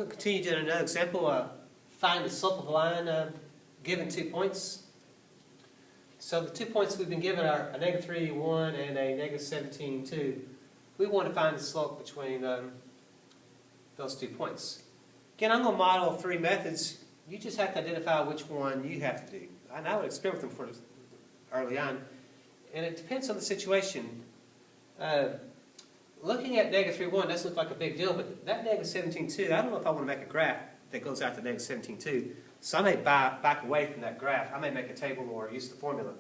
We'll continue doing another example. Find the slope of a line given 2 points. So the 2 points we've been given are a -3, 1 and a -17, 2. We want to find the slope between those 2 points. Again, I'm going to model 3 methods. You just have to identify which one you have to do. And I would experiment with them early on. And it depends on the situation. Looking at -3, 1 doesn't look like a big deal, but that -17, 2, I don't know if I want to make a graph that goes out to -17, 2. So I may back away from that graph. I may make a table or use the formula.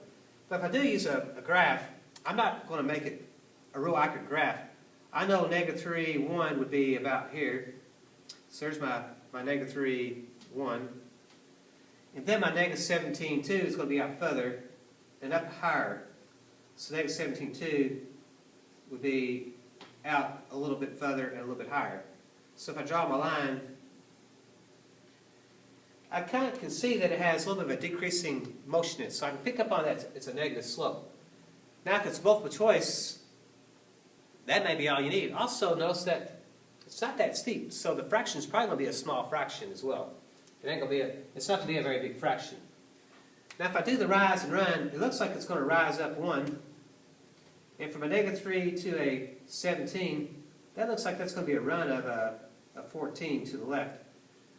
But if I do use a graph, I'm not going to make it a real accurate graph. I know -3, 1 would be about here. So there's my -3, 1. And then my -17, 2 is going to be out further and up higher. So -17, 2 would be out a little bit further and a little bit higher. So if I draw my line, I kind of can see that it has a little bit of a decreasing motion in it. So I can pick up on that it's a negative slope. Now if it's multiple choice, that may be all you need. Also notice that it's not that steep, so the fraction is probably going to be a small fraction as well. It's not going to be a very big fraction. Now if I do the rise and run, it looks like it's going to rise up 1. And from a -3 to a 17, that looks like that's going to be a run of a 14 to the left.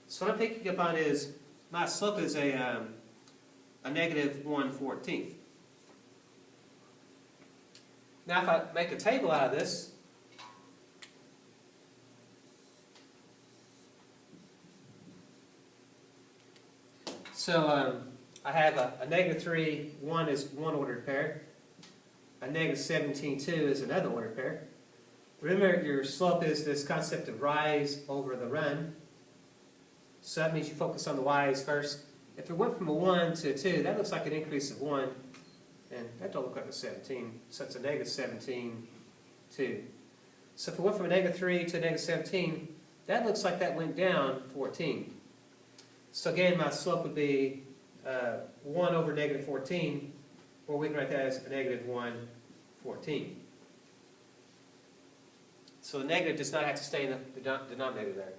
So what I'm picking up on is my slope is a -1/14. Now if I make a table out of this, so I have a -3, 1 is one ordered pair. A -17, 2 is another ordered pair. Remember, your slope is this concept of rise over the run. So that means you focus on the y's first. If it went from a 1 to a 2, that looks like an increase of 1. And that don't look like a 17. So it's a -17, 2. So if it went from a -3 to a -17, that looks like that went down 14. So again, my slope would be 1 over -14. Or we can write that as a -1/14. So the negative does not have to stay in the denominator there.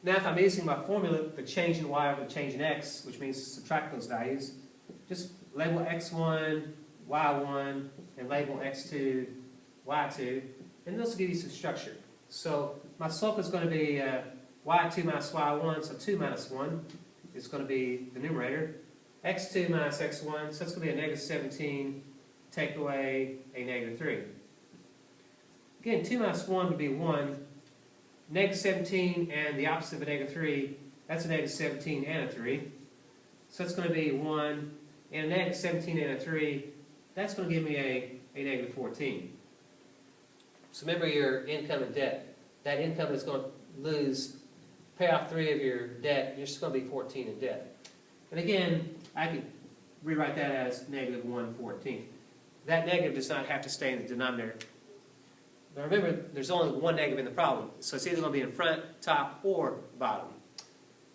Now if I'm using my formula, the change in y over the change in x, which means subtract those values, just label x1, y1, and label x2, y2, and this will give you some structure. So my slope is going to be y2 minus y1, so 2 minus 1 is going to be the numerator. x2 minus x1, so that's going to be a -17, take away a -3. Again, 2 minus 1 would be 1. -17 and the opposite of a -3, that's a -17 and a 3. So it's going to be 1, and a -17 and a 3, that's going to give me a -14. So remember your income and debt. That income is going to pay off 3 of your debt, you're just going to be 14 in debt. And again, I can rewrite that as -1/14. That negative does not have to stay in the denominator. Now remember, there's only one negative in the problem, so it's either going to be in front, top, or bottom.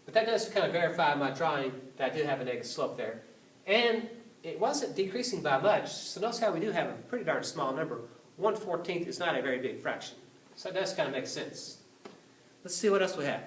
But that does kind of verify my drawing that I did have a negative slope there. And it wasn't decreasing by much, so notice how we do have a pretty darn small number. 1/14 is not a very big fraction. So that does kind of make sense. Let's see what else we have.